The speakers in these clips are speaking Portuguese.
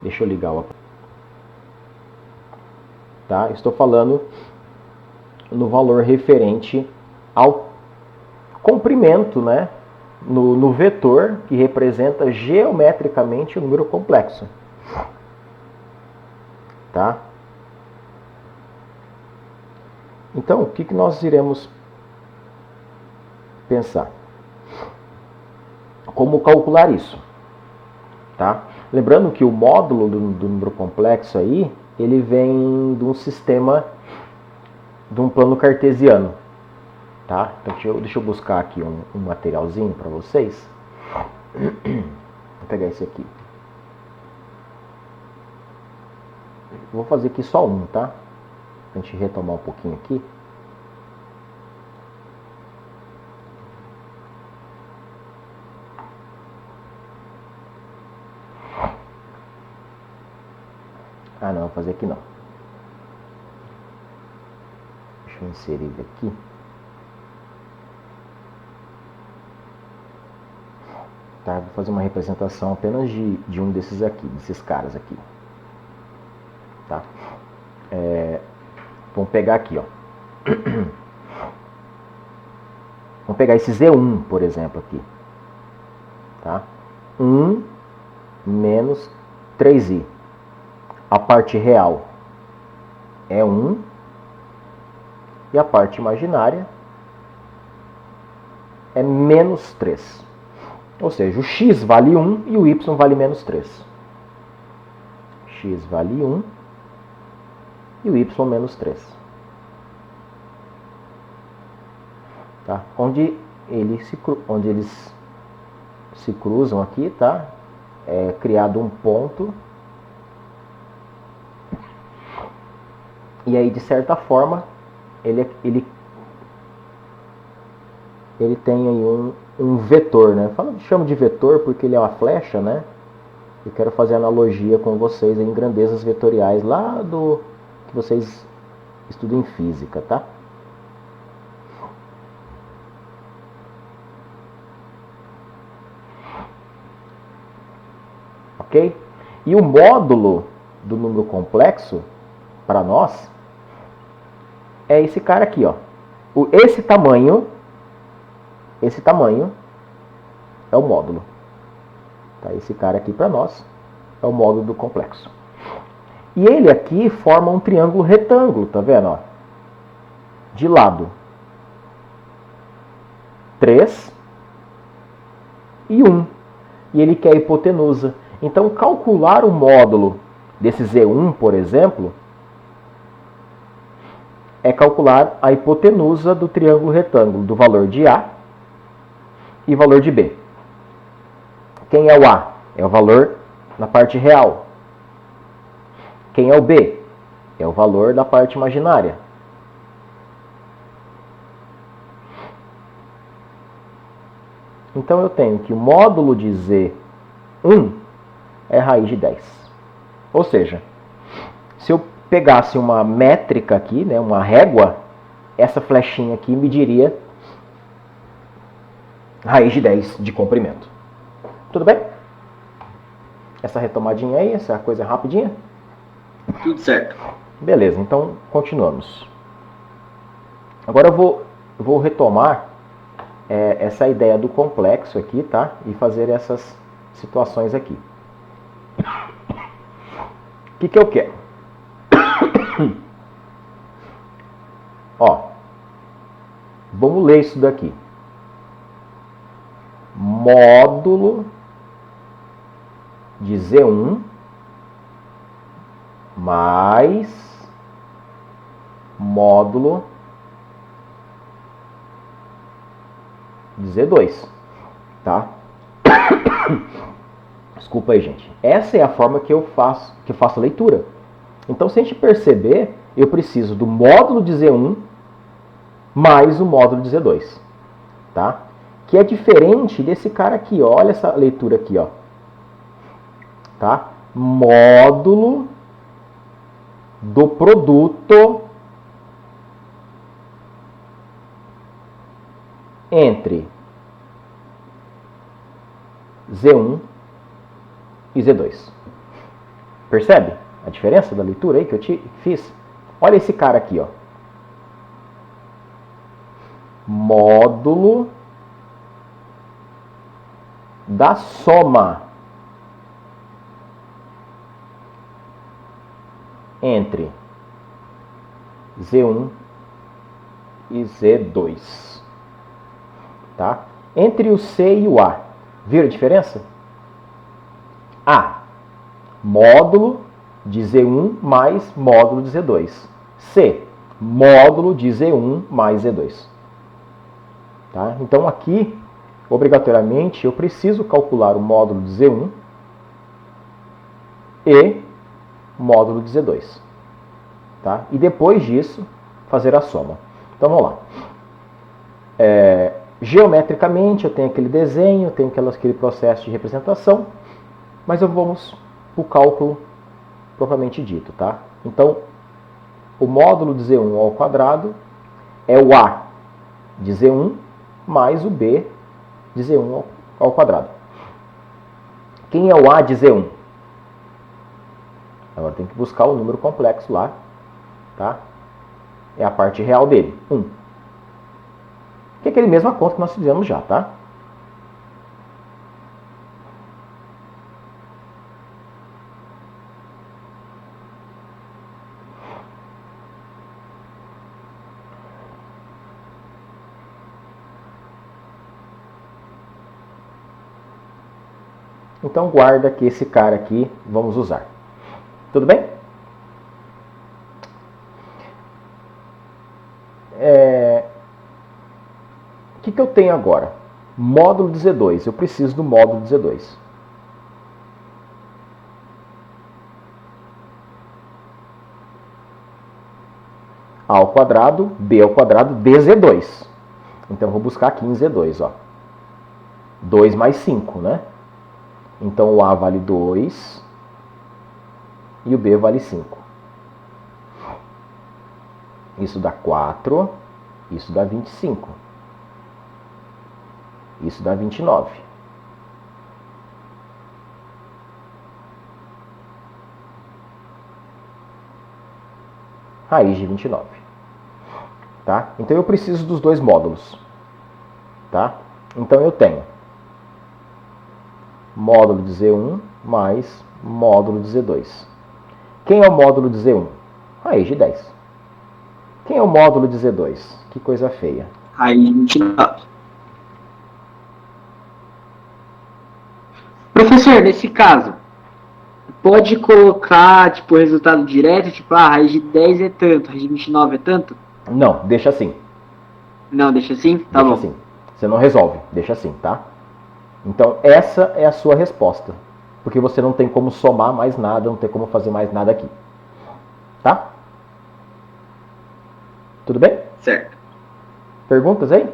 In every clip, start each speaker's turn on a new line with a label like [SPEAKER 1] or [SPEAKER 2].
[SPEAKER 1] Deixa eu ligar o... Tá? Estou falando no valor referente ao comprimento, né? No vetor que representa geometricamente o número complexo. Tá? Então, o que nós iremos pensar? Como calcular isso? Tá? Lembrando que o módulo do número complexo aí, ele vem de um sistema, de um plano cartesiano. Tá? Então, deixa eu buscar aqui um materialzinho para vocês. Vou pegar esse aqui. Vou fazer aqui só um, tá? Pra gente retomar um pouquinho aqui. Ah, não, vou fazer aqui não. Deixa eu inserir ele aqui. Tá, vou fazer uma representação apenas de um desses aqui, desses caras aqui. Tá? Vamos pegar aqui, ó. Vamos pegar esse Z1, por exemplo, aqui. Tá? 1 menos 3i. A parte real é 1 e a parte imaginária é menos 3. Ou seja, o x vale 1 e o y vale menos 3. X vale 1 e o y menos 3. Tá? Onde eles se cruzam aqui, tá? É criado um ponto. E aí, de certa forma, ele tem aí um vetor, né? Chamo de vetor porque ele é uma flecha, né? Eu quero fazer analogia com vocês em grandezas vetoriais lá do que vocês estudam em física, tá? Ok? E o módulo do número complexo, para nós, é esse cara aqui, ó. Esse tamanho é o módulo. Tá? Esse cara aqui para nós é o módulo do complexo. E ele aqui forma um triângulo retângulo, tá vendo? Ó? De lado 3 e 1. E ele quer a hipotenusa. Então, calcular o módulo desse Z1, por exemplo, é calcular a hipotenusa do triângulo retângulo, do valor de A e valor de B. Quem é o A? É o valor na parte real. Quem é o B? É o valor da parte imaginária. Então eu tenho que o módulo de Z1 é raiz de 10. Ou seja, se eu pegasse uma métrica aqui, né, uma régua, essa flechinha aqui mediria raiz de 10 de comprimento. Tudo bem? Essa retomadinha aí, essa coisa rapidinha?
[SPEAKER 2] Tudo certo.
[SPEAKER 1] Beleza, então continuamos. Agora eu vou retomar essa ideia do complexo aqui, tá? E fazer essas situações aqui. O que eu quero? Ó, vamos ler isso daqui. Módulo de Z1 mais módulo de Z2, tá? Desculpa aí, gente. Essa é a forma que eu faço a leitura. Então, se a gente perceber, eu preciso do módulo de Z1 mais o módulo de Z2, tá? Que é diferente desse cara aqui, ó. Olha essa leitura aqui, ó. Tá? Módulo do produto entre Z1 e Z2. Percebe a diferença da leitura aí que eu fiz? Olha esse cara aqui, ó. Módulo da soma entre Z1 e Z2. Tá? Entre o C e o A, viram a diferença? A, módulo de Z1 mais módulo de Z2. C, módulo de Z1 mais Z2. Tá? Então aqui, obrigatoriamente, eu preciso calcular o módulo de Z1 e módulo de Z2. Tá? E depois disso, fazer a soma. Então vamos lá. Geometricamente, eu tenho aquele desenho, eu tenho aquele processo de representação, mas vamos para o cálculo propriamente dito. Tá? Então, o módulo de Z1 ao quadrado é o A de Z1 mais o B de Z1 ao quadrado. Quem é o A de Z1? Agora tem que buscar o número complexo lá. Tá? É a parte real dele, 1. Que é aquele mesma conta que nós fizemos já, tá? Então guarda que esse cara aqui vamos usar. Tudo bem? O que eu tenho agora? Módulo de Z2. Eu preciso do módulo de Z2. A ao quadrado, B ao quadrado, de Z2. Então eu vou buscar aqui em Z2. Ó. 2 mais 5, né? Então o A vale 2 e o B vale 5. Isso dá 4, isso dá 25. Isso dá 29. Raiz de 29. Tá? Então eu preciso dos dois módulos. Tá? Então eu tenho módulo de Z1 mais módulo de Z2. Quem é o módulo de Z1? Raiz de 10. Quem é o módulo de Z2? Que coisa feia.
[SPEAKER 2] Raiz de 29. Professor, nesse caso, pode colocar, tipo, o resultado direto, tipo, a raiz de 10 é tanto, a raiz de 29 é tanto?
[SPEAKER 1] Não, deixa assim.
[SPEAKER 2] Não, deixa assim? Tá
[SPEAKER 1] Deixa
[SPEAKER 2] bom.
[SPEAKER 1] assim. Você não resolve, deixa assim, tá? Então, essa é a sua resposta. Porque você não tem como somar mais nada, não tem como fazer mais nada aqui. Tá? Tudo bem?
[SPEAKER 2] Certo.
[SPEAKER 1] Perguntas aí?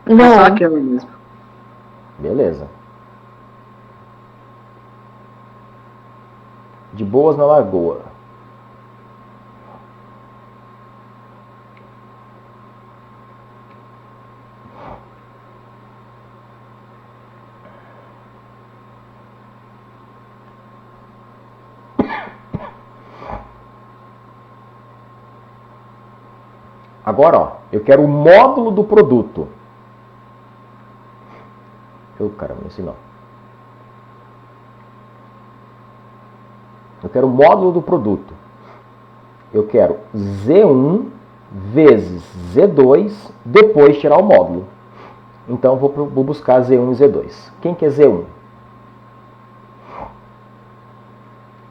[SPEAKER 2] É só aquela mesmo.
[SPEAKER 1] Beleza. De boas na lagoa. Agora, ó, eu quero o módulo do produto. Caramba, esse não. Eu quero o módulo do produto. Eu quero Z1 vezes Z2, depois tirar o módulo. Então eu vou buscar Z1 e Z2. Quem que é Z1?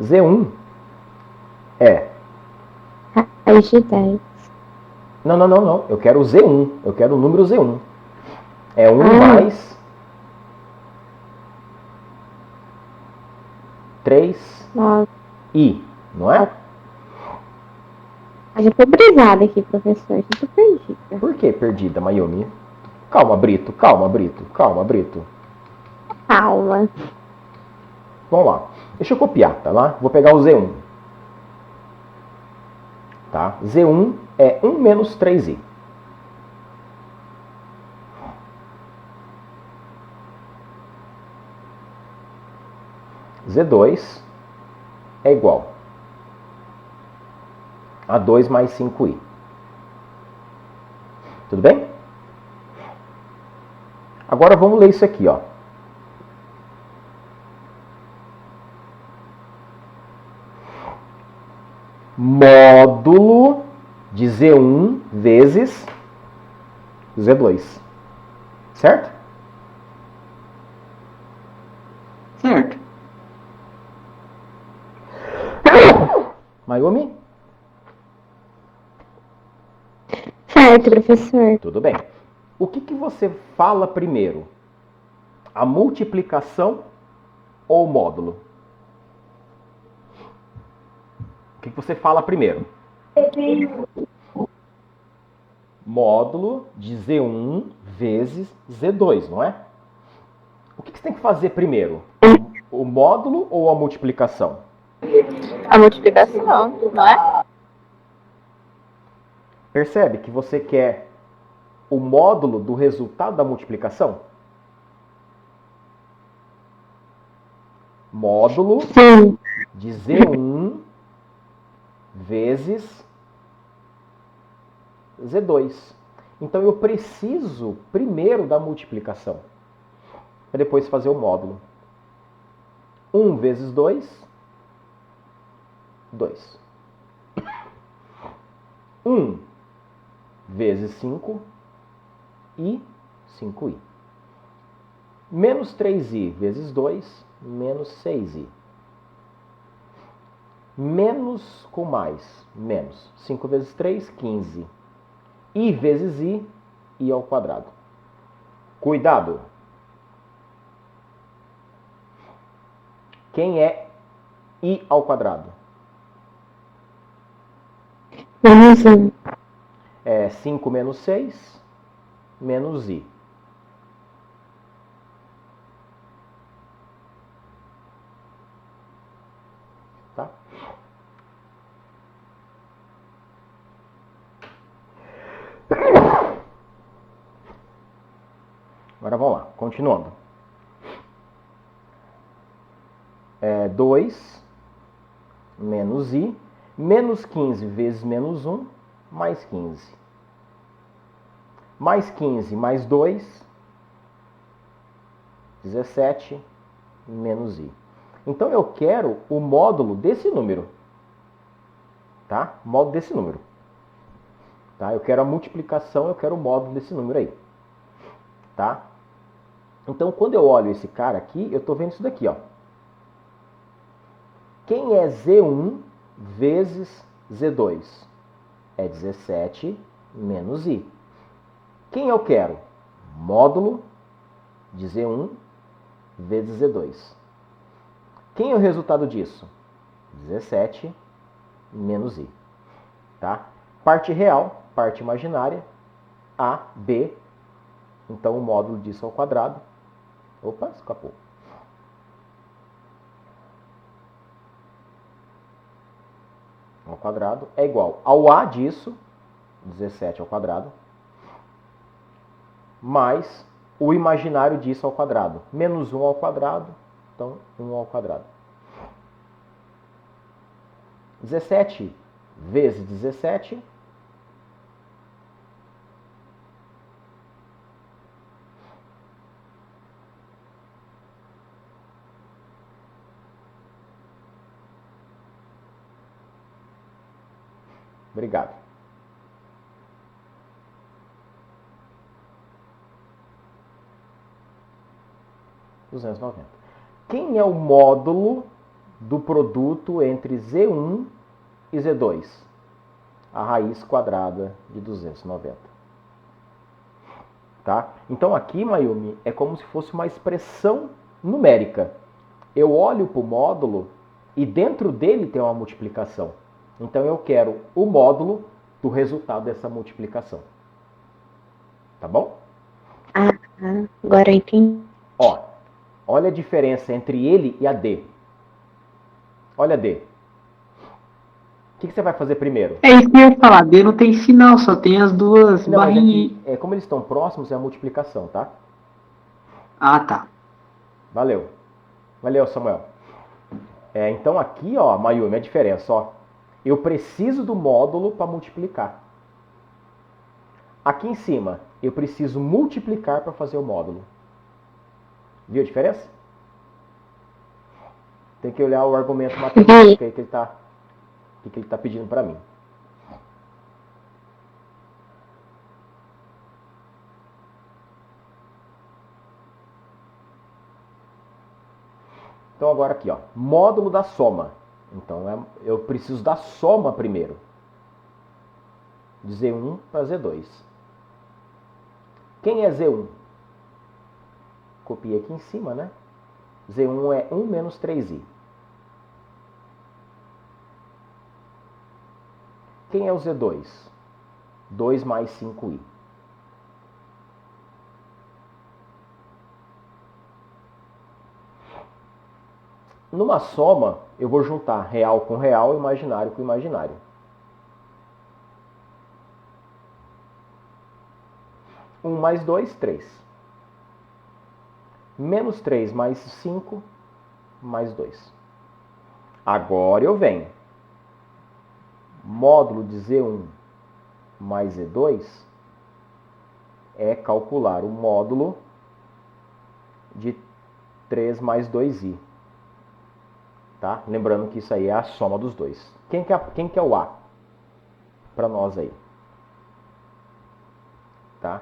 [SPEAKER 1] Z1 é...
[SPEAKER 3] Raiz de 10.
[SPEAKER 1] Não. Eu quero o Z1. Eu quero o número Z1. É 1 mais 3 I, não é?
[SPEAKER 3] Eu já tô brisada aqui, professor. Já tô perdida.
[SPEAKER 1] Por que perdida, Mayumi? Calma, Brito. Calma, Brito.
[SPEAKER 3] Calma.
[SPEAKER 1] Vamos lá. Deixa eu copiar, tá lá? Vou pegar o Z1. Tá? Z1 é 1 menos 3i. Z2 é igual a 2 mais 5i. Tudo bem? Agora vamos ler isso aqui, ó. Módulo de Z1 vezes Z2. Certo?
[SPEAKER 2] Certo.
[SPEAKER 1] Mayumi?
[SPEAKER 3] Certo, professor.
[SPEAKER 1] Tudo bem. O que você fala primeiro? A multiplicação ou o módulo? O que você fala primeiro? Módulo de Z1 vezes Z2, não é? O que você tem que fazer primeiro? O módulo ou a multiplicação?
[SPEAKER 4] A multiplicação, não é?
[SPEAKER 1] Percebe que você quer o módulo do resultado da multiplicação? Módulo
[SPEAKER 3] Sim.
[SPEAKER 1] de Z1 vezes Z2. Então eu preciso primeiro da multiplicação, para depois fazer o módulo. 1 vezes 2, 2. 1 vezes 5, i, 5i. Menos 3i vezes 2, menos 6i. Menos com mais, menos. 5 vezes 3, 15. I vezes i ao quadrado. Cuidado! Quem é i ao quadrado?
[SPEAKER 3] Menos 1.
[SPEAKER 1] É 5 menos 6, menos i. Tá? Agora vamos lá, continuando. 2 menos i, menos 15 vezes menos 1, mais 15. Mais 15 mais 2, 17, menos i. Então eu quero o módulo desse número. Tá? Módulo desse número. Tá? Eu quero a multiplicação, eu quero o módulo desse número aí. Tá? Então quando eu olho esse cara aqui, eu estou vendo isso daqui, ó. Quem é Z1 vezes Z2? É 17 menos i. Quem eu quero? Módulo de Z1 vezes Z2. Quem é o resultado disso? 17 menos i. Tá? Parte real, parte imaginária, A, B. Então o módulo disso ao quadrado. Opa, escapou. Ao quadrado é igual ao A disso, 17 ao quadrado, mais o imaginário disso ao quadrado. Menos 1 ao quadrado, então 1 ao quadrado. 17 vezes 17, obrigado. R$290. Quem é o módulo do produto entre Z1 e Z2? A raiz quadrada de 290. Tá? Então aqui, Mayumi, é como se fosse uma expressão numérica. Eu olho para o módulo e dentro dele tem uma multiplicação. Então eu quero o módulo do resultado dessa multiplicação. Tá bom?
[SPEAKER 3] Agora eu entendi.
[SPEAKER 1] Ó, olha a diferença entre ele e a D. Olha a D. O que você vai fazer primeiro?
[SPEAKER 2] É isso que eu ia falar. D não tem sinal, só tem as duas
[SPEAKER 1] Não, mas
[SPEAKER 2] barrinhas.
[SPEAKER 1] aqui, como eles estão próximos, é a multiplicação, tá?
[SPEAKER 2] Ah, tá.
[SPEAKER 1] Valeu. Valeu, Samuel. Então aqui, ó, Mayumi, a diferença, ó. Eu preciso do módulo para multiplicar. Aqui em cima, eu preciso multiplicar para fazer o módulo. Viu a diferença? Tem que olhar o argumento matemático aí que ele está pedindo para mim. Então agora aqui, ó, módulo da soma. Então eu preciso da soma primeiro. De Z1 para Z2. Quem é Z1? Copiei aqui em cima, né? Z1 é 1 menos 3i. Quem é o Z2? 2 mais 5i. Numa soma, eu vou juntar real com real, imaginário com imaginário. Um mais 2, 3. Menos 3 mais 5, mais 2. Agora eu venho. Módulo de Z1 mais Z2 é calcular o módulo de 3 mais 2i. Tá? Lembrando que isso aí é a soma dos dois. Quem que é o A? Para nós aí. Tá?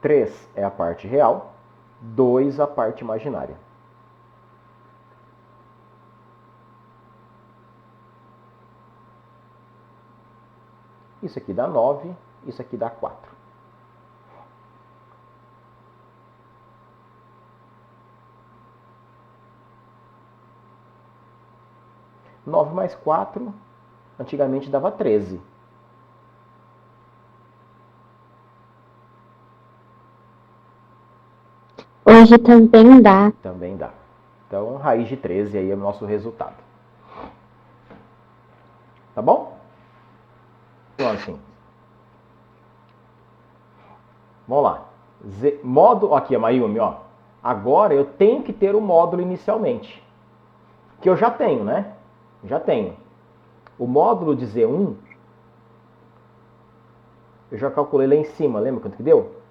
[SPEAKER 1] Três é a parte real, 2 a parte imaginária. Isso aqui dá 9, isso aqui dá 4. Nove mais 4, antigamente dava 13.
[SPEAKER 3] Hoje também dá.
[SPEAKER 1] Também dá. Então, raiz de 13 aí é o nosso resultado. Tá bom? Então, assim. Vamos lá. Módulo, aqui a Mayumi, ó. Agora eu tenho que ter o módulo inicialmente. Que eu já tenho, né? Já tenho. O módulo de Z1, eu já calculei lá em cima. Lembra quanto que deu?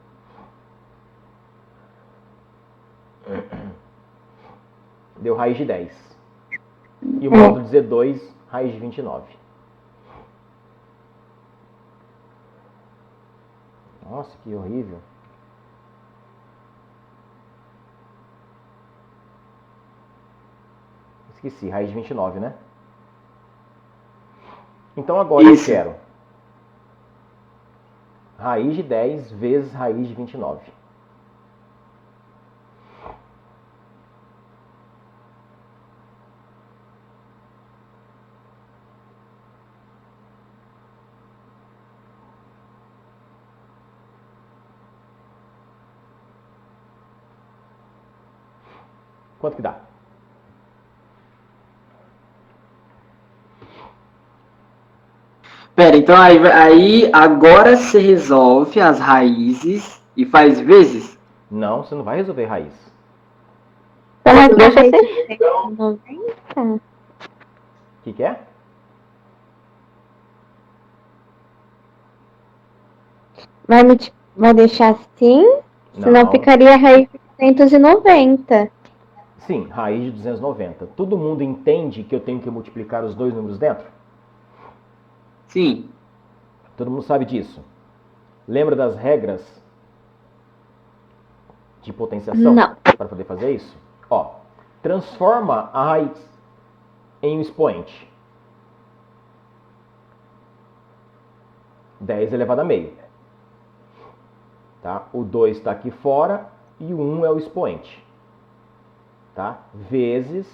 [SPEAKER 1] Deu raiz de 10. E o módulo de Z2, raiz de 29. Nossa, que horrível. Esqueci, raiz de 29, né? Então agora eu quero raiz de 10 vezes raiz de 29. Quanto que dá?
[SPEAKER 2] Pera, então aí agora você resolve as raízes e faz vezes?
[SPEAKER 1] Não, você não vai resolver raiz.
[SPEAKER 3] Mas deixa ser 90.
[SPEAKER 1] O que é?
[SPEAKER 3] Vai deixar assim? Senão
[SPEAKER 1] Não.
[SPEAKER 3] ficaria a raiz de 290.
[SPEAKER 1] Sim, raiz de 290. Todo mundo entende que eu tenho que multiplicar os dois números dentro?
[SPEAKER 2] Sim.
[SPEAKER 1] Todo mundo sabe disso. Lembra das regras de potenciação?
[SPEAKER 3] Não.
[SPEAKER 1] Para poder fazer isso? Ó, transforma a raiz em um expoente. 10 elevado a meio. Tá? O 2 está aqui fora e o 1 é o expoente. Tá? Vezes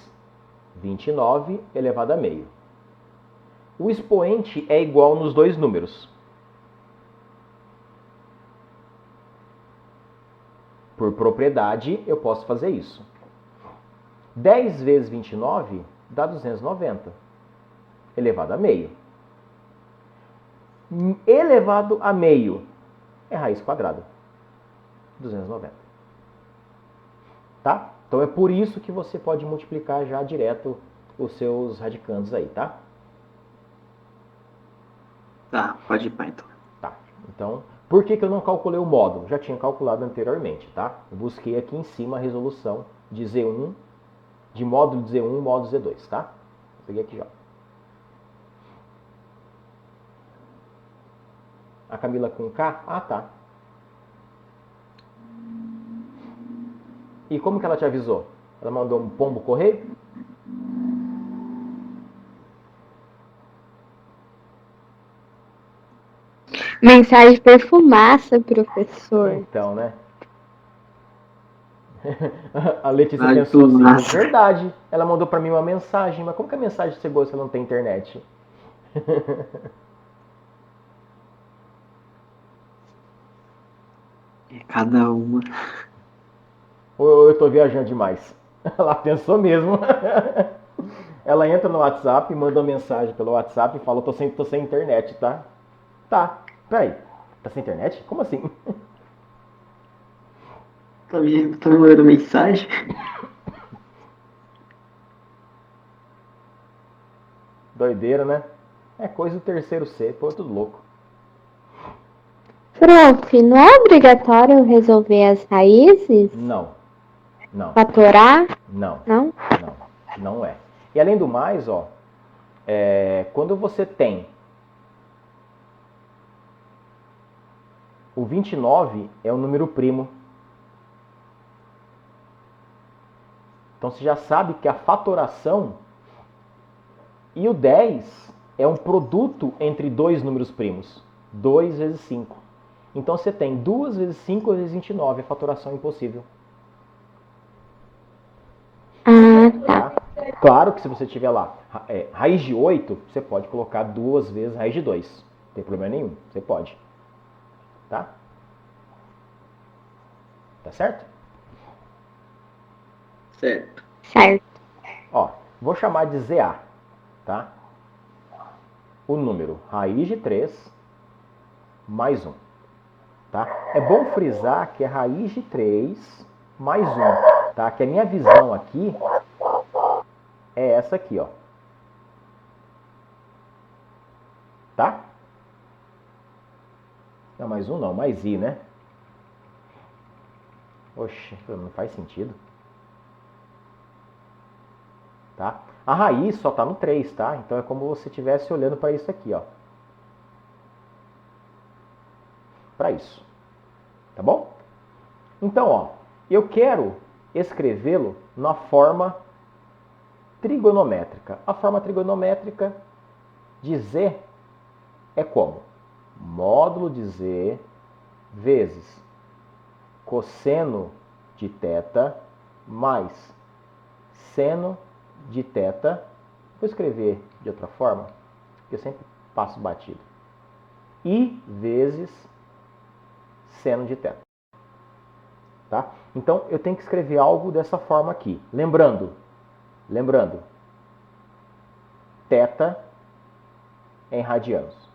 [SPEAKER 1] 29 elevado a meio. O expoente é igual nos dois números. Por propriedade, eu posso fazer isso. 10 vezes 29 dá 290. Elevado a meio. Elevado a meio é raiz quadrada. 290. Tá? Então é por isso que você pode multiplicar já direto os seus radicandos aí, tá?
[SPEAKER 2] Tá, pode ir, pai, então.
[SPEAKER 1] Tá. Então, por que eu não calculei o módulo? Já tinha calculado anteriormente, tá? Eu busquei aqui em cima a resolução de Z1, de módulo de Z1 e módulo Z2, tá? Eu peguei aqui já. A Camila com K? Ah, tá. E como que ela te avisou? Ela mandou um pombo correio?
[SPEAKER 3] Mensagem perfumaça, professor.
[SPEAKER 1] Então, né? A Letícia
[SPEAKER 2] Ai,
[SPEAKER 1] pensou assim,
[SPEAKER 2] fumaça.
[SPEAKER 1] verdade. Ela mandou pra mim uma mensagem, mas como que a mensagem chegou se ela não tem internet?
[SPEAKER 2] É cada uma.
[SPEAKER 1] Ou eu tô viajando demais? Ela pensou mesmo. Ela entra no WhatsApp, manda uma mensagem pelo WhatsApp e fala, tô sem internet, tá? Tá, peraí. Tá sem internet? Como assim?
[SPEAKER 2] Tá me mandando mensagem?
[SPEAKER 1] Doideira, né? É coisa do terceiro C, pô, tudo louco.
[SPEAKER 3] Prof, não é obrigatório resolver as raízes?
[SPEAKER 1] Não, não,
[SPEAKER 3] Fatorar?
[SPEAKER 1] não,
[SPEAKER 3] Não?
[SPEAKER 1] não é. E além do mais, ó, quando você tem o 29 é um número primo. Então você já sabe que a fatoração e o 10 é um produto entre dois números primos. 2 vezes 5. Então você tem 2 vezes 5 vezes 29, a fatoração é impossível.
[SPEAKER 3] Tá.
[SPEAKER 1] Claro que se você tiver lá raiz de 8, você pode colocar 2 vezes raiz de 2. Não tem problema nenhum, você pode. Tá? Tá certo?
[SPEAKER 2] Certo.
[SPEAKER 3] Certo.
[SPEAKER 1] Ó, vou chamar de ZA, tá? O número raiz de 3 mais 1. Tá? É bom frisar que é raiz de 3 mais 1. Tá? Que a minha visão aqui é essa aqui, ó. Tá? Não, mais 1 não, mais I, né? Oxe, não faz sentido. Tá? A raiz só tá no 3, tá? Então é como se você estivesse olhando para isso aqui, ó. Para isso. Tá bom? Então, ó, eu quero escrevê-lo na forma trigonométrica. A forma trigonométrica de Z é como? Módulo de Z vezes cosseno de θ mais seno de θ. Vou escrever de outra forma, porque eu sempre passo batido. I vezes seno de θ. Tá? Então, eu tenho que escrever algo dessa forma aqui. Lembrando, θ em radianos.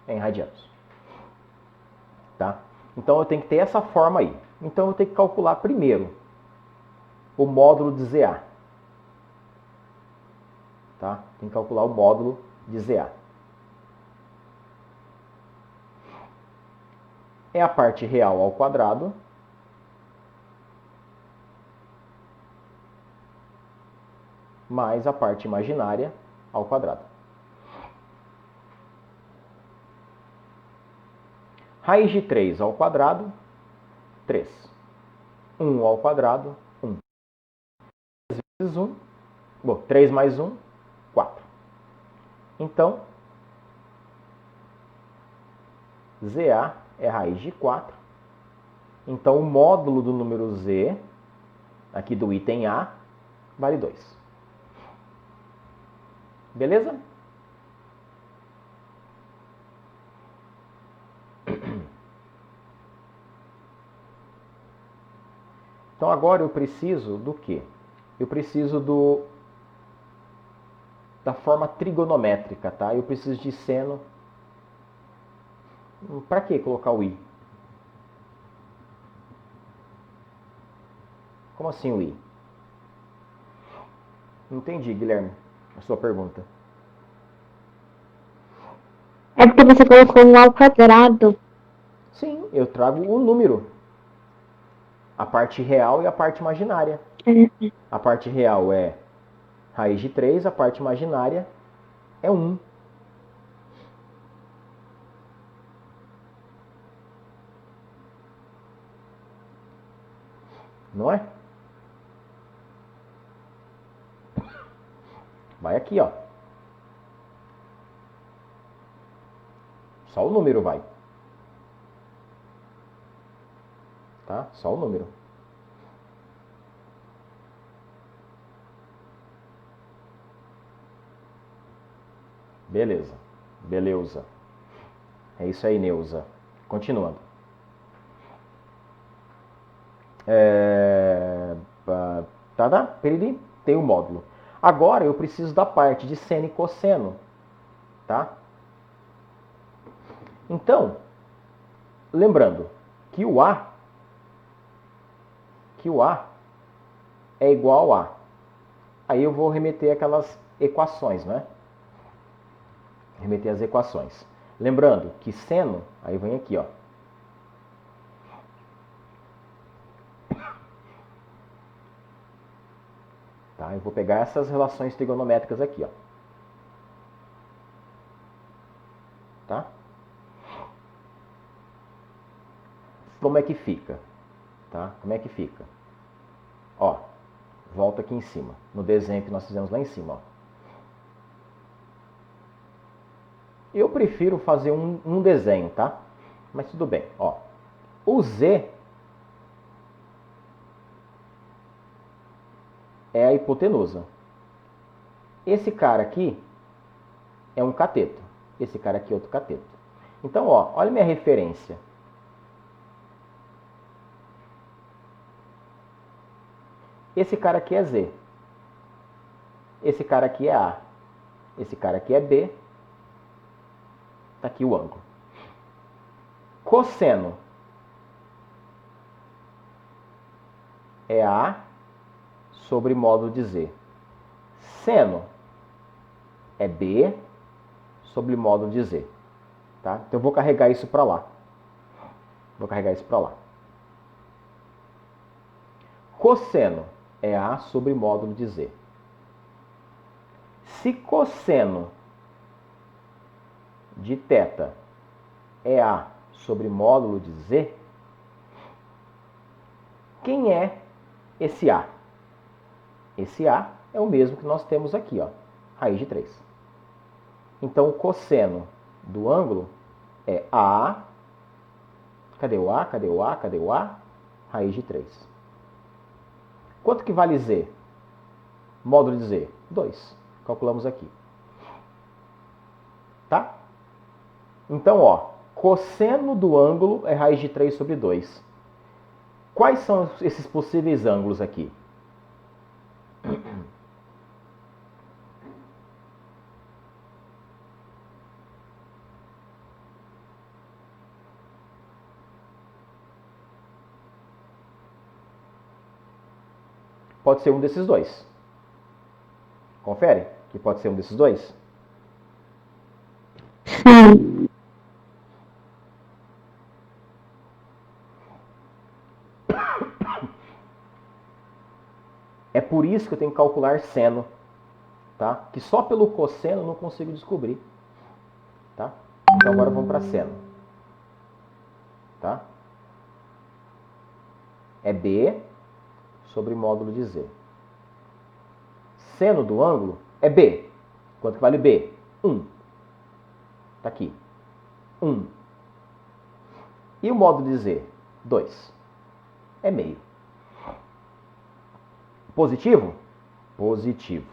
[SPEAKER 1] Em radianos. Tá? Então, eu tenho que ter essa forma aí. Então, eu tenho que calcular primeiro o módulo de ZA. Tá? Tem que calcular o módulo de ZA. É a parte real ao quadrado mais a parte imaginária ao quadrado. Raiz de 3 ao quadrado, 3. 1 ao quadrado, 1. 3 vezes 1, bom, 3 mais 1, 4. Então, ZA é raiz de 4. Então, o módulo do número Z, aqui do item A, vale 2. Beleza? Então, agora eu preciso do quê? Eu preciso da forma trigonométrica, tá? Eu preciso de seno Para que colocar o i? Como assim o i? Não entendi, Guilherme, a sua pergunta.
[SPEAKER 3] É porque você colocou um ao quadrado.
[SPEAKER 1] Sim, eu trago o número. A parte real e a parte imaginária. A parte real é raiz de 3, a parte imaginária é 1. Não é? Vai aqui, ó. Só o número vai. Tá? Só o número. Beleza. Beleza. É isso aí, Neuza. Continuando. Tá? Peridi. Tem o módulo. Agora eu preciso da parte de seno e cosseno. Tá? Então, lembrando que o A é igual a. Aí eu vou remeter aquelas equações, né? Remeter as equações. Lembrando que seno, aí vem aqui, ó. Tá? Eu vou pegar essas relações trigonométricas aqui, ó. Tá? Como é que fica? Tá? Como é que fica? Ó, volta aqui em cima, no desenho que nós fizemos lá em cima, ó. Eu prefiro fazer um desenho, tá? Mas tudo bem, ó. O Z é a hipotenusa. Esse cara aqui é um cateto. Esse cara aqui é outro cateto. Então, ó, olha minha referência. Esse cara aqui é Z. Esse cara aqui é A. Esse cara aqui é B. Tá aqui o ângulo. Cosseno é A sobre módulo de Z. Seno é B sobre módulo de Z. Tá? Então eu vou carregar isso para lá. Vou carregar isso para lá. Cosseno é A sobre módulo de Z. Se cosseno de θ é A sobre módulo de Z, quem é esse A? Esse A é o mesmo que nós temos aqui, ó, raiz de 3. Então, o cosseno do ângulo é A. Cadê o A? Cadê o A? Cadê o A? Raiz de 3. Quanto que vale Z? Módulo de Z? 2. Calculamos aqui. Tá? Então, ó, cosseno do ângulo é raiz de 3 sobre 2. Quais são esses possíveis ângulos aqui? Pode ser um desses dois. Confere que pode ser um desses dois?
[SPEAKER 3] Sim.
[SPEAKER 1] É por isso que eu tenho que calcular seno, tá? Que só pelo cosseno eu não consigo descobrir, tá? Então agora vamos para seno, tá? É B sobre módulo de Z. Seno do ângulo é B. Quanto que vale B? 1. Tá aqui. 1. E o módulo de Z? 2. É meio. Positivo? Positivo.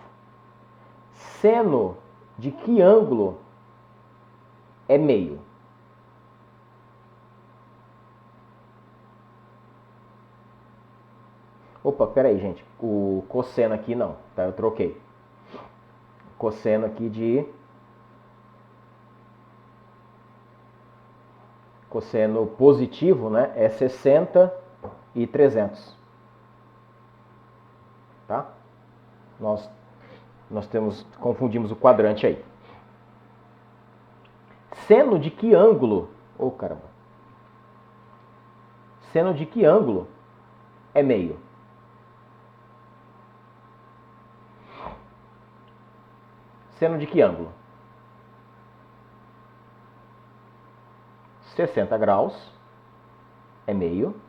[SPEAKER 1] Seno de que ângulo é meio? Opa, peraí, gente. O cosseno aqui não, tá? Eu troquei. Cosseno aqui de Cosseno positivo, né, é 60 e 300. Tá? Nós confundimos o quadrante aí. Seno de que ângulo? Ô, caramba. Seno de que ângulo é meio? Seno de que ângulo? 60 graus é meio.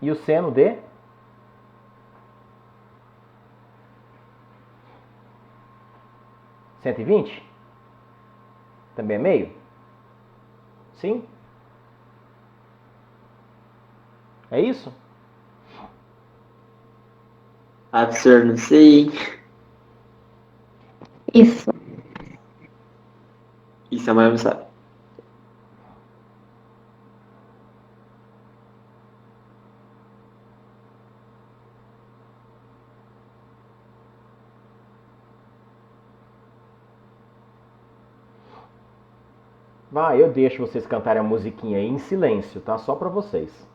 [SPEAKER 1] E o seno de 120 também é meio? Sim? É isso?
[SPEAKER 2] Absurdo, não sei.
[SPEAKER 3] Isso.
[SPEAKER 2] Isso a mãe não sabe.
[SPEAKER 1] Vai, eu deixo vocês cantarem a musiquinha aí em silêncio, tá? Só pra vocês.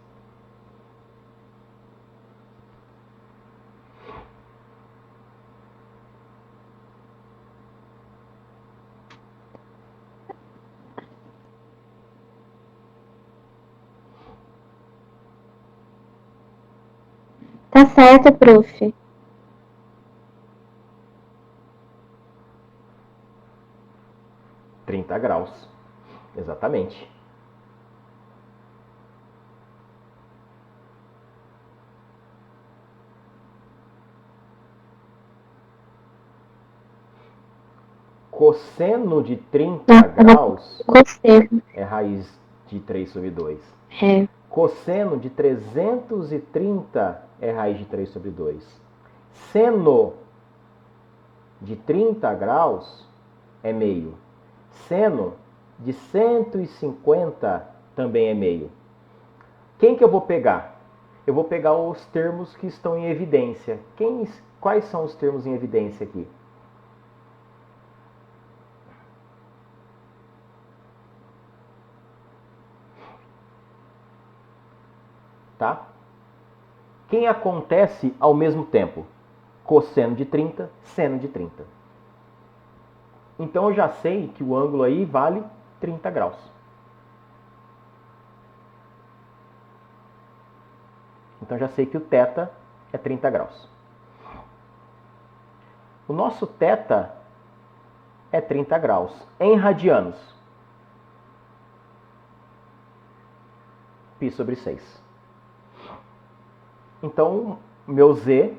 [SPEAKER 3] Tá certo, prof.
[SPEAKER 1] graus. Exatamente. Cosseno de 30 graus
[SPEAKER 3] Cosseno.
[SPEAKER 1] é raiz de 3 sobre 2.
[SPEAKER 3] É.
[SPEAKER 1] Cosseno de 330 é raiz de 3 sobre 2. Seno de 30 graus é meio. Seno de 150 também é meio. Quem que eu vou pegar? Eu vou pegar os termos que estão em evidência. Quais são os termos em evidência aqui? Tá? Quem acontece ao mesmo tempo? Cosseno de 30, seno de 30. Então eu já sei que o ângulo aí vale 30 graus. Então já sei que o θ é 30 graus. O nosso θ é 30 graus. Em radianos, π sobre 6. Então, meu z,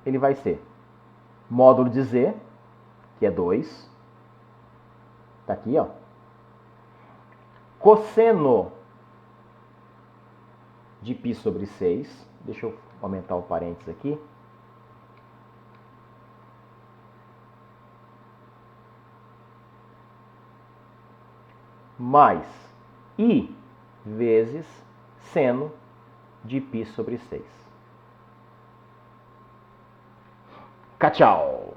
[SPEAKER 1] ele vai ser módulo de z, que é 2. Tá aqui, ó. Cosseno de π sobre 6. Deixa eu aumentar o parênteses aqui. Mais i vezes seno de π sobre 6. Tchau!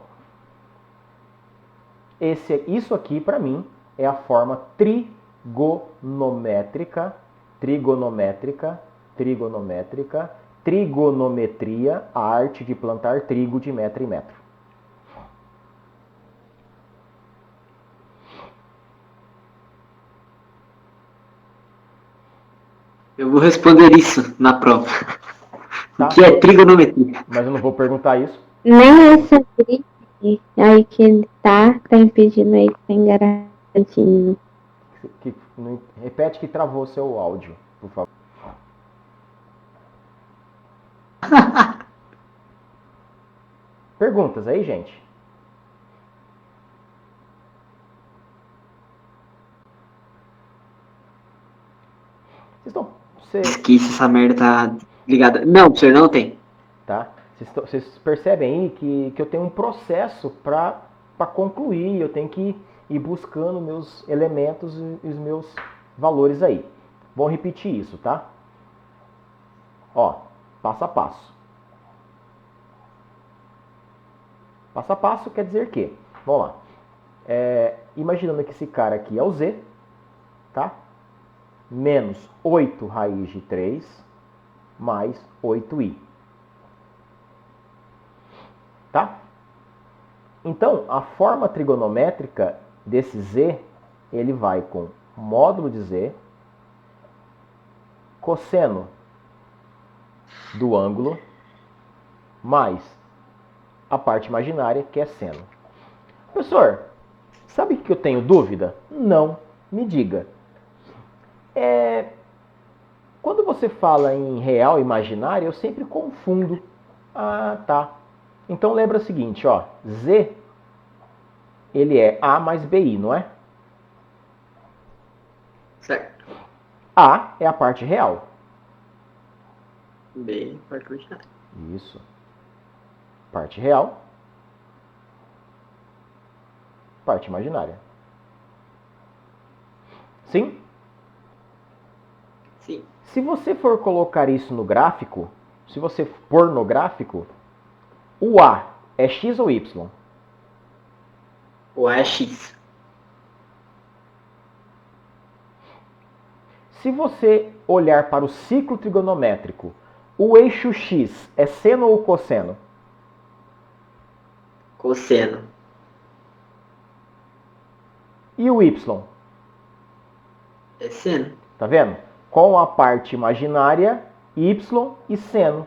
[SPEAKER 1] Isso aqui, para mim, é a forma trigonométrica, trigonometria, a arte de plantar trigo de metro em metro.
[SPEAKER 2] Eu vou responder isso na prova.
[SPEAKER 1] Tá?
[SPEAKER 2] O que é trigonometria?
[SPEAKER 1] Mas eu não vou perguntar isso.
[SPEAKER 3] Nem essa gripe aí que tá impedindo aí que tem garantinho.
[SPEAKER 1] Repete que travou seu áudio, por favor. Perguntas aí, gente?
[SPEAKER 2] Esqueci, essa merda tá ligada. Não, senhor, não tem.
[SPEAKER 1] Tá? Vocês percebem aí que eu tenho um processo para concluir, eu tenho que ir buscando meus elementos e os meus valores aí. Vou repetir isso, tá? Ó, passo a passo. Passo a passo quer dizer que, vamos lá, imaginando que esse cara aqui é o Z, tá? Menos 8 raiz de 3 mais 8i. Tá? Então, a forma trigonométrica desse z, ele vai com módulo de z, cosseno do ângulo, mais a parte imaginária, que é seno. Professor, sabe que eu tenho dúvida? Não, me diga. Quando você fala em real e imaginário, eu sempre confundo. Ah, tá. Então lembra o seguinte, ó, z, ele é A mais BI, não é?
[SPEAKER 2] Certo.
[SPEAKER 1] A é a parte real.
[SPEAKER 2] B, parte imaginária.
[SPEAKER 1] Isso. Parte real. Parte imaginária. Sim?
[SPEAKER 2] Sim.
[SPEAKER 1] Se você for colocar isso no gráfico, se você pôr no gráfico, o A é x ou y?
[SPEAKER 2] O A é X.
[SPEAKER 1] Se você olhar para o ciclo trigonométrico, o eixo x é seno ou cosseno?
[SPEAKER 2] Cosseno.
[SPEAKER 1] E o y?
[SPEAKER 2] É seno.
[SPEAKER 1] Tá vendo? Com a parte imaginária, y e seno.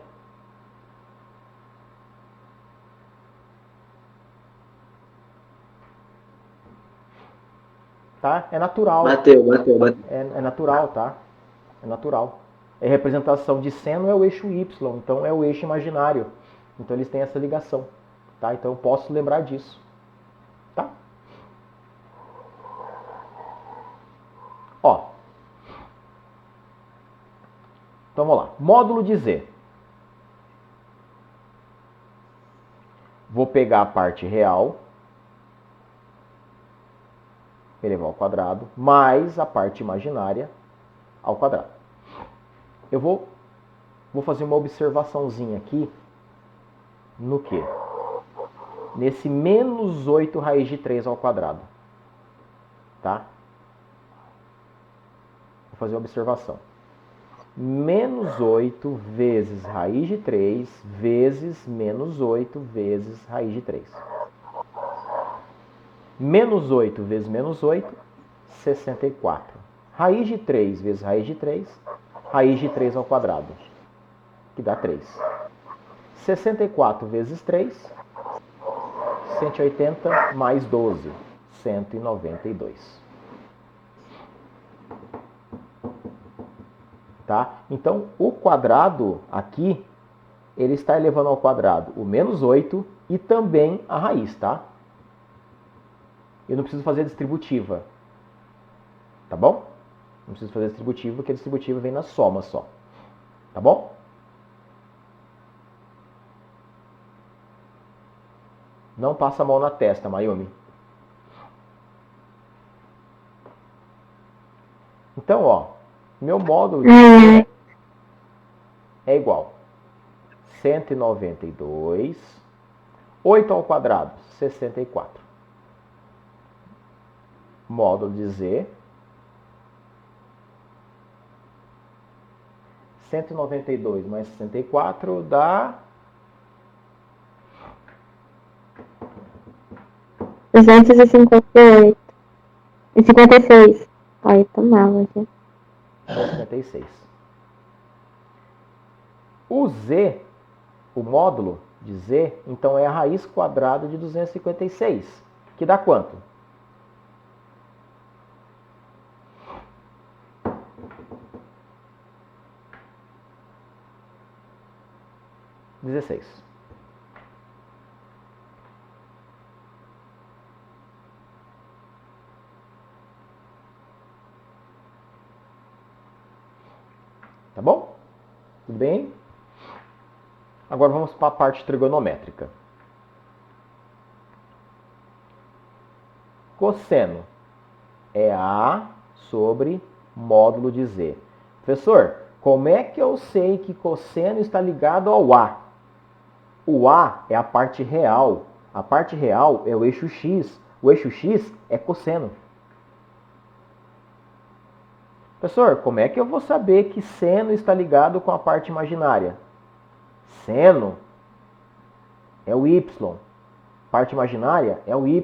[SPEAKER 1] Tá? É natural.
[SPEAKER 2] Bateu.
[SPEAKER 1] É natural, tá? É natural. A representação de seno é o eixo y, então é o eixo imaginário. Então eles têm essa ligação, tá? Então eu posso lembrar disso, tá? Ó. Então vamos lá. Módulo de z. Vou pegar a parte real, elevar ao quadrado, mais a parte imaginária ao quadrado. Eu vou fazer uma observaçãozinha aqui no quê? Nesse menos 8 raiz de 3 ao quadrado. Tá? Vou fazer uma observação. Menos 8 vezes raiz de 3 vezes menos 8 vezes raiz de 3. Menos 8 vezes menos 8, 64. Raiz de 3 vezes raiz de 3, raiz de 3 ao quadrado, que dá 3. 64 vezes 3, 180 mais 12, 192. Tá? Então, o quadrado aqui, ele está elevando ao quadrado o menos 8 e também a raiz, tá? Eu não preciso fazer a distributiva. Tá bom? Não preciso fazer a distributiva, porque a distributiva vem na soma só. Tá bom? Não passa a mão na testa, Mayumi. Então, ó, meu módulo de z é igual 192, 8 ao quadrado, 64. Módulo de z, 192 mais 64 dá
[SPEAKER 3] 258. E 56. Olha, tomava já.
[SPEAKER 1] 56. O z, o módulo de z, então é a raiz quadrada de 256, que dá quanto? Dezesseis. Tá bom? Tudo bem? Agora vamos para a parte trigonométrica. Cosseno é A sobre módulo de Z. Professor, como é que eu sei que cosseno está ligado ao A? O A é a parte real. A parte real é o eixo X. O eixo X é cosseno. Professor, como é que eu vou saber que seno está ligado com a parte imaginária? Seno é o y. Parte imaginária é o y.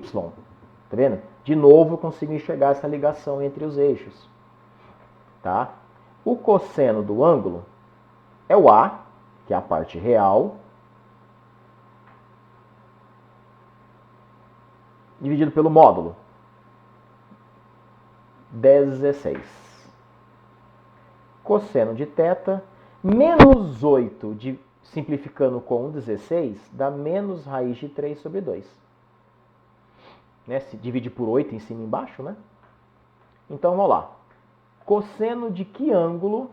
[SPEAKER 1] Tá vendo? De novo, eu consigo enxergar essa ligação entre os eixos. Tá? O cosseno do ângulo é o A, que é a parte real, dividido pelo módulo. 16. Cosseno de θ, menos 8, simplificando com 16, dá menos raiz de 3 sobre 2. Né? Se divide por 8 em cima e embaixo, né? Então, vamos lá. Cosseno de que ângulo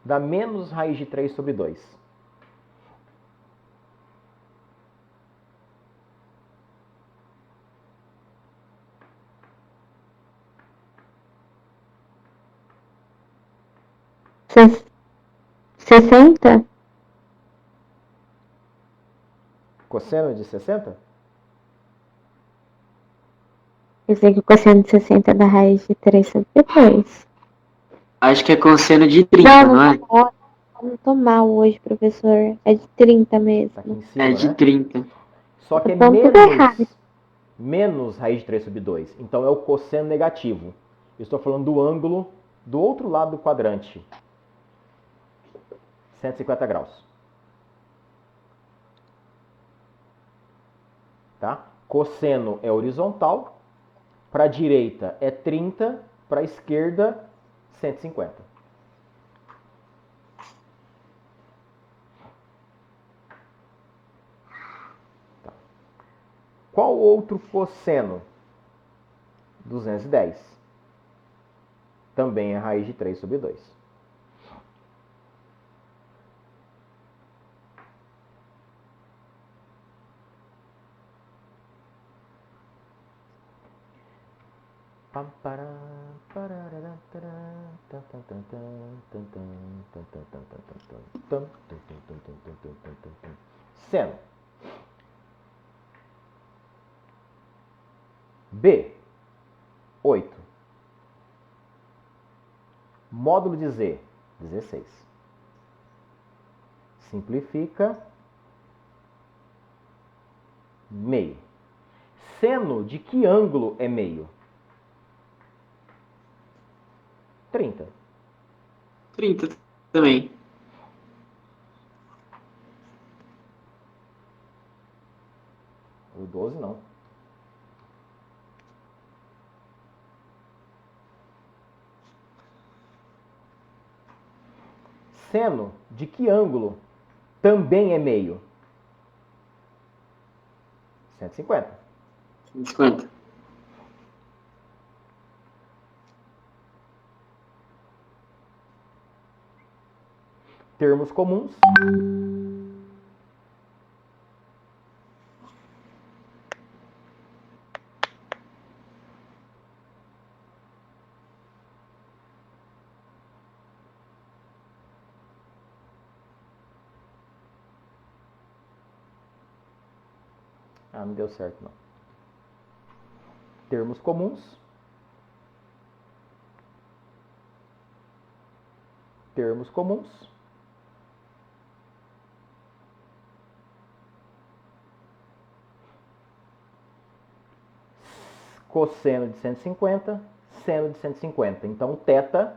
[SPEAKER 1] dá menos raiz de 3 sobre 2?
[SPEAKER 3] Ses- 60?
[SPEAKER 1] Cosseno de 60?
[SPEAKER 3] Quer dizer que o cosseno de 60 é da raiz de 3 sobre 2.
[SPEAKER 2] Acho que é cosseno de 30, não é?
[SPEAKER 3] Não tô mal hoje, professor. É de 30 mesmo.
[SPEAKER 1] Tá aqui em cima,
[SPEAKER 2] É de
[SPEAKER 1] né?
[SPEAKER 2] 30.
[SPEAKER 1] Só que é
[SPEAKER 3] Então, tudo errado.
[SPEAKER 1] menos raiz de 3 sobre 2. Então é o cosseno negativo. Eu estou falando do ângulo do outro lado do quadrante. 150 graus. Tá? Cosseno é horizontal. Para a direita é 30. Para a esquerda, 150. Tá. Qual outro cosseno? 210. Também é raiz de 3 sobre 2. Seno. B. 8. Módulo de Z. 16. Simplifica. Meio. Seno de que ângulo é meio? 30.
[SPEAKER 2] 30 também.
[SPEAKER 1] O 12 não. Seno de que ângulo também é meio? 150.
[SPEAKER 2] 150.
[SPEAKER 1] Termos comuns. Ah, não deu certo não. Termos comuns. Termos comuns. Cosseno de 150, seno de 150. Então, θ,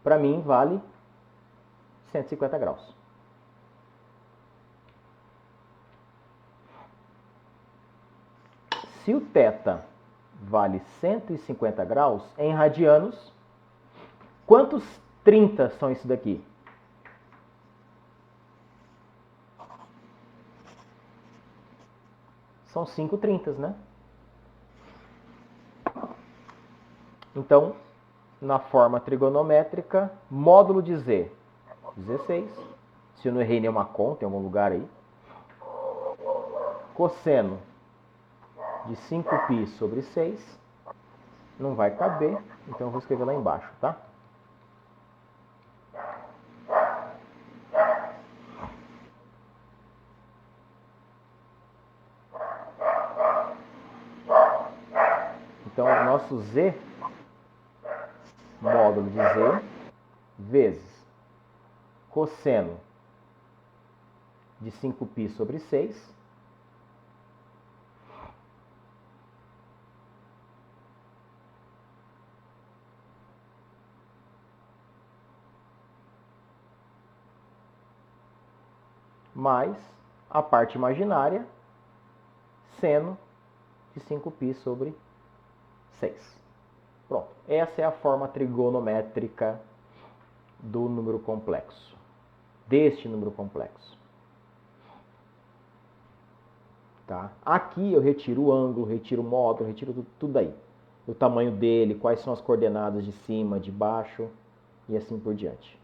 [SPEAKER 1] para mim, vale 150 graus. Se o θ vale 150 graus, em radianos, quantos 30 são isso daqui? São 5 30, né? Então, na forma trigonométrica, módulo de Z, 16. Se eu não errei nenhuma conta em algum lugar aí. Cosseno de 5π sobre 6. Não vai caber, então eu vou escrever lá embaixo, tá? Então, o nosso Z, módulo de Z, vezes cosseno de 5π sobre 6, mais a parte imaginária, seno de 5π sobre 6. Pronto. Essa é a forma trigonométrica do número complexo. Deste número complexo. Tá? Aqui eu retiro o ângulo, retiro o módulo, retiro tudo aí. O tamanho dele, quais são as coordenadas de cima, de baixo e assim por diante.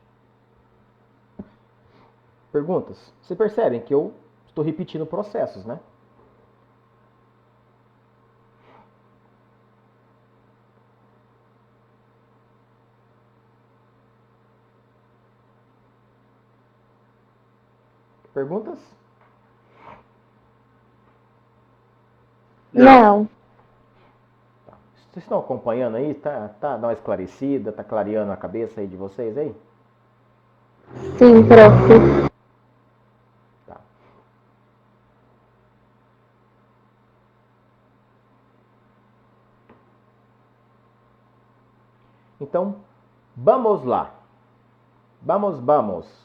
[SPEAKER 1] Perguntas? Vocês percebem que eu estou repetindo processos, né? Perguntas?
[SPEAKER 3] Não.
[SPEAKER 1] Vocês estão acompanhando aí? Tá dando uma esclarecida? Tá clareando a cabeça aí de vocês aí?
[SPEAKER 3] Sim, prof.
[SPEAKER 1] Tá. Então, vamos lá. Vamos.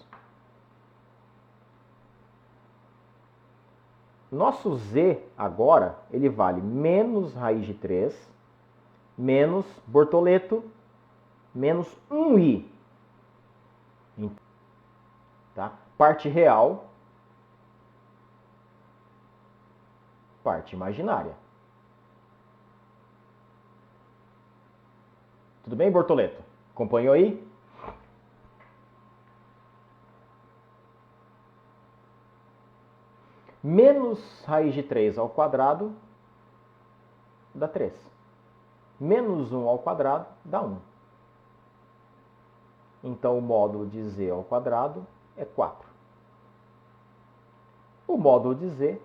[SPEAKER 1] Nosso Z agora, ele vale menos raiz de 3, menos Bortoleto, menos 1i. Tá? Parte real, parte imaginária. Tudo bem, Bortoleto? Acompanhou aí? Menos raiz de 3 ao quadrado dá 3. Menos 1 ao quadrado dá 1. Então, o módulo de Z ao quadrado é 4. O módulo de Z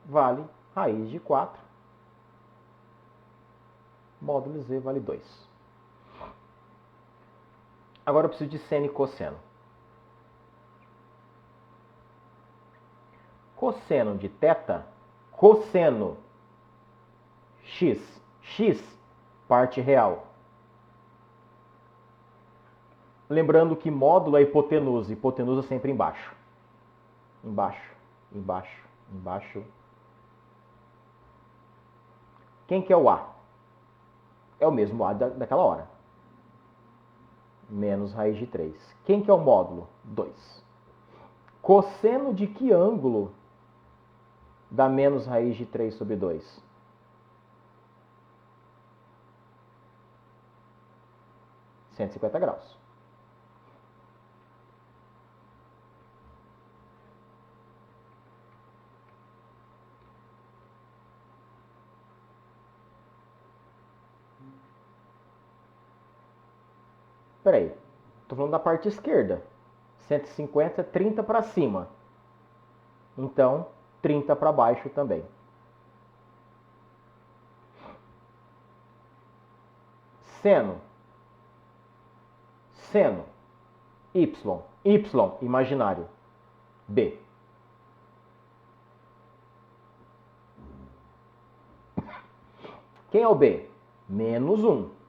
[SPEAKER 1] vale raiz de 4. Módulo de Z vale 2. Agora eu preciso de seno e cosseno. Cosseno de θ, cosseno x, parte real. Lembrando que módulo é hipotenusa, hipotenusa sempre embaixo. Embaixo. Quem que é o A? É o mesmo A daquela hora. Menos raiz de 3. Quem que é o módulo? 2. Cosseno de que ângulo dá menos raiz de 3 sobre 2? graus. Espera aí, estou falando da parte esquerda. 150 é 30 para cima. Então, 30 para baixo também. Seno, y imaginário, b. Quem é o b? Menos 1.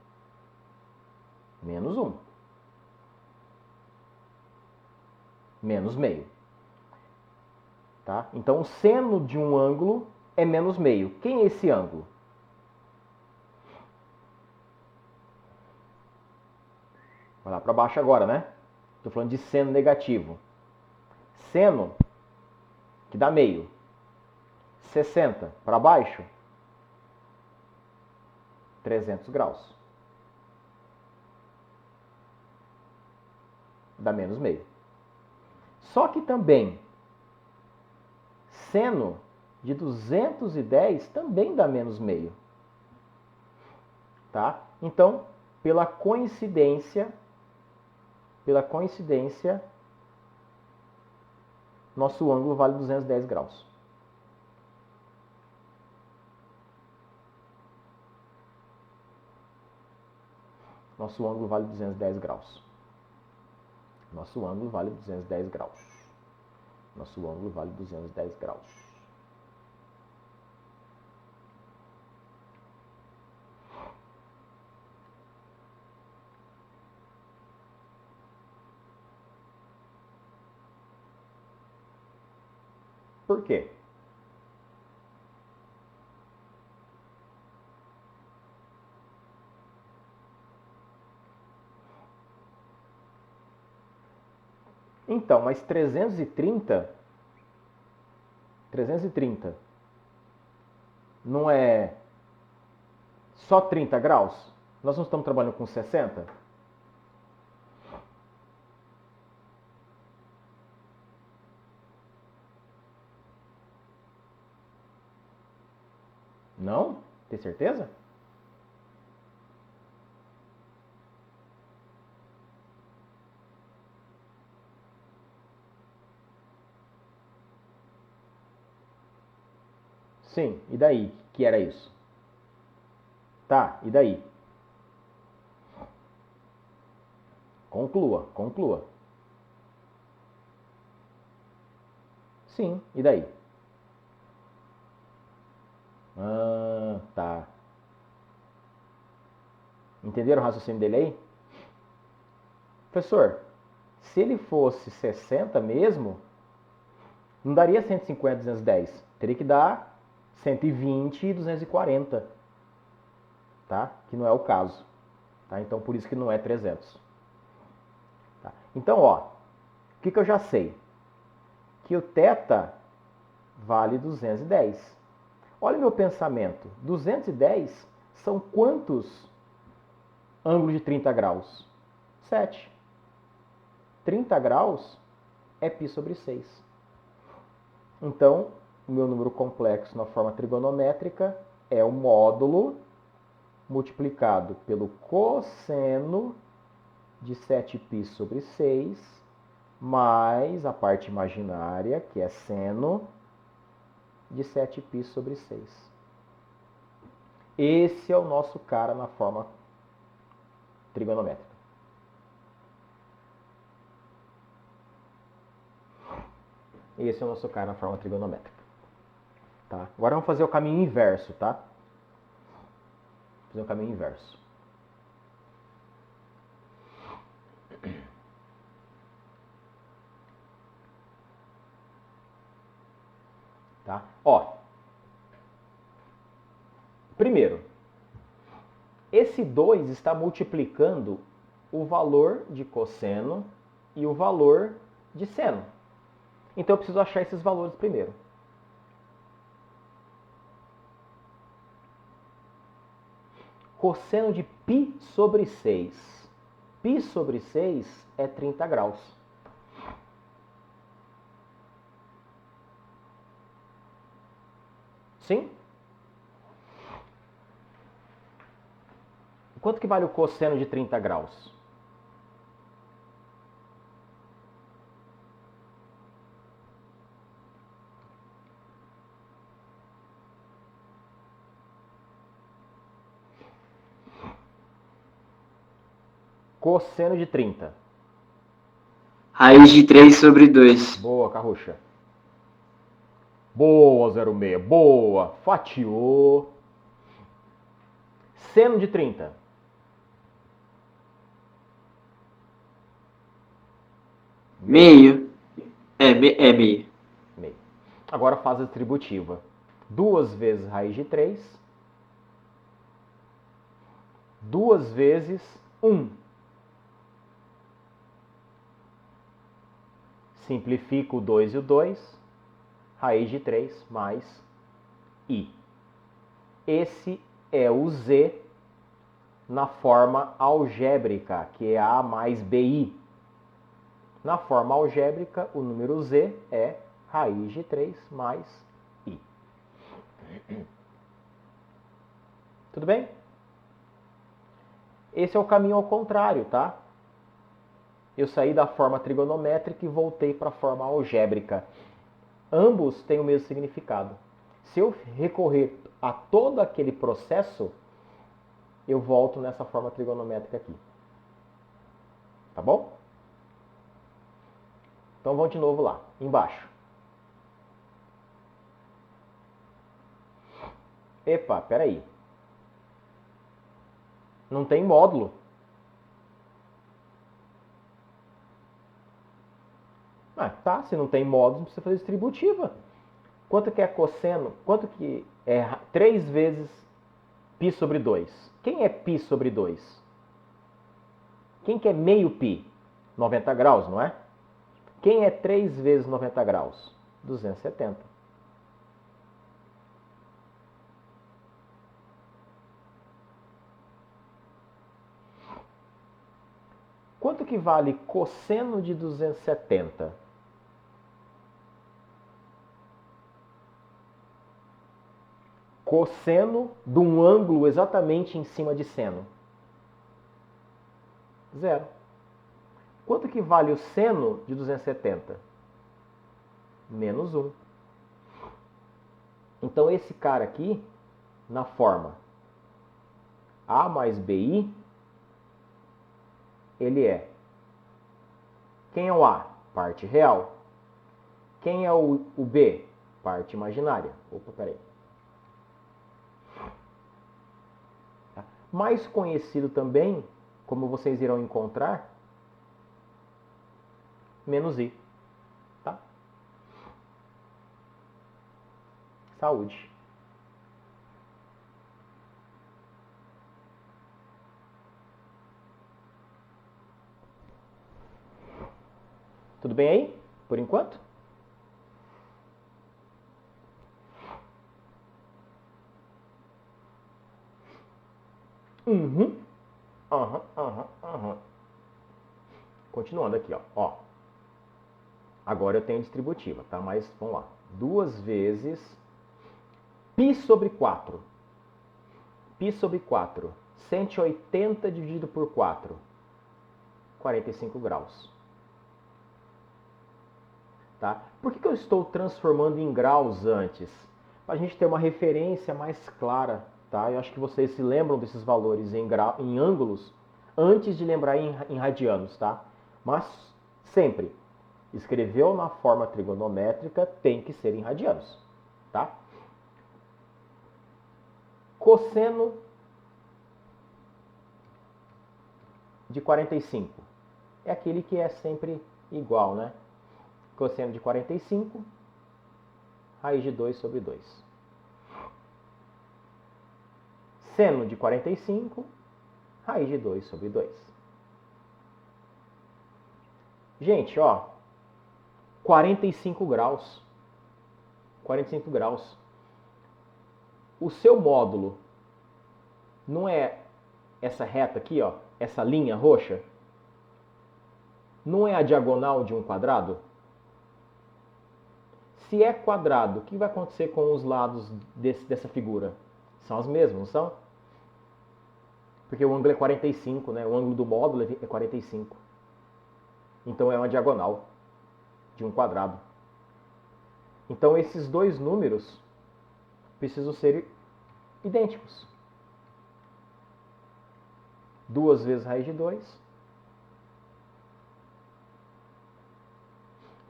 [SPEAKER 1] Menos meio. Tá? Então, o seno de um ângulo é menos meio. Quem é esse ângulo? Vai lá para baixo agora, né? Estou falando de seno negativo. Seno, que dá meio. 60 para baixo, 300 graus. Dá menos meio. Só que também, seno de 210 também dá menos meio. Tá? Então, pela coincidência, nosso ângulo vale 210 graus. Nosso ângulo vale 210 graus. Nosso ângulo vale 210 graus. Nosso ângulo vale 210 graus. Por quê? Então, mas 330 não é só 30 graus? Nós não estamos trabalhando com 60? Não? Tem certeza? Sim, e daí? Que era isso? Tá, e daí? Conclua, conclua. Sim, e daí? Ah, tá. Entenderam o raciocínio dele aí? Professor, se ele fosse 60 mesmo, não daria 150 e 210. Teria que dar 120 e 240. Tá? Que não é o caso. Tá? Então, por isso que não é 300. Tá? Então, ó, o que eu já sei? Que o θ vale 210. Olha o meu pensamento. 210 são quantos ângulos de 30 graus? 7. 30 graus é π sobre 6. Então, o meu número complexo na forma trigonométrica é o módulo multiplicado pelo cosseno de 7π sobre 6, mais a parte imaginária, que é seno, de 7π sobre 6. Esse é o nosso cara na forma trigonométrica. Esse é o nosso cara na forma trigonométrica. Tá? Agora vamos fazer o caminho inverso, tá? Fazer o caminho inverso. Tá? Ó, primeiro, esse 2 está multiplicando o valor de cosseno e o valor de seno. Então eu preciso achar esses valores primeiro. Cosseno de π sobre 6. Π sobre 6 é 30 graus. Sim? Quanto que vale o cosseno de 30 graus? Cosseno de 30.
[SPEAKER 2] Raiz de 3 sobre 2.
[SPEAKER 1] Boa, Carrucha. Boa, 06. Boa. Fatiou. Seno de 30.
[SPEAKER 2] Meio. É meio.
[SPEAKER 1] Meio. Agora faz a distributiva. 2 vezes raiz de 3. 2 vezes 1. Simplifica o 2 e o 2. Raiz de 3 mais i. Esse é o z na forma algébrica, que é a mais bi. Na forma algébrica, o número z é raiz de 3 mais i. Tudo bem? Esse é o caminho ao contrário, tá? Eu saí da forma trigonométrica e voltei para a forma algébrica. Ambos têm o mesmo significado. Se eu recorrer a todo aquele processo, eu volto nessa forma trigonométrica aqui. Tá bom? Então vamos de novo lá, embaixo. Epa, peraí. Não tem módulo. Ah, tá, se não tem módulo, não precisa fazer distributiva. Quanto que é cosseno? Quanto que é 3 vezes π sobre 2? Quem é π sobre 2? Quem que é meio π? 90 graus, não é? Quem é 3 vezes 90 graus? 270. Quanto que vale cosseno de 270? Cosseno de um ângulo exatamente em cima de seno. 0. Quanto que vale o seno de 270? Menos 1. Então esse cara aqui, na forma A mais BI, ele é... Quem é o A? Parte real. Quem é o B? Parte imaginária. Opa, peraí. Mais conhecido também, como vocês irão encontrar, menos I. Tá? Saúde. Tudo bem aí? Por enquanto? Continuando aqui, ó. Agora eu tenho distributiva, tá? Mas vamos lá. 2 vezes π sobre 4. Π sobre 4. 180 dividido por 4. 45 graus. Tá? Por que eu estou transformando em graus antes? Para a gente ter uma referência mais clara. Tá? Eu acho que vocês se lembram desses valores em ângulos antes de lembrar em radianos. Tá? Mas sempre, escreveu na forma trigonométrica, tem que ser em radianos. Tá? Cosseno de 45 é aquele que é sempre igual, né? Cosseno de 45, raiz de 2 sobre 2. Seno de 45, raiz de 2 sobre 2. Gente, ó, 45 graus. 45 graus. O seu módulo não é essa reta aqui, ó, essa linha roxa? Não é a diagonal de um quadrado? Se é quadrado, o que vai acontecer com os lados dessa figura? São os mesmos, não são? Porque o ângulo é 45, né? O ângulo do módulo é 45. Então é uma diagonal de um quadrado. Então esses dois números precisam ser idênticos. 2 vezes raiz de 2.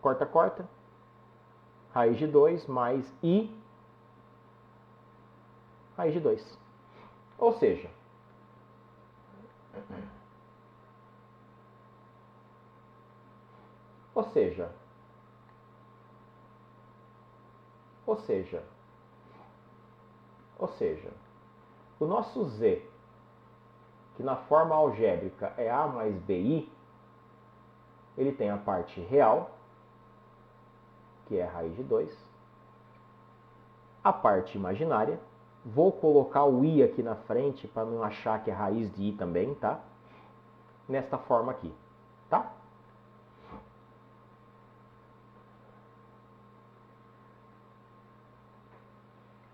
[SPEAKER 1] Corta, corta. Raiz de 2 mais I, raiz de 2. Ou seja, o nosso Z, que na forma algébrica é A mais BI, ele tem a parte real, que é a raiz de 2, a parte imaginária, vou colocar o I aqui na frente para não achar que é raiz de I também, tá? Nesta forma aqui, tá?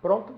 [SPEAKER 1] Pronto?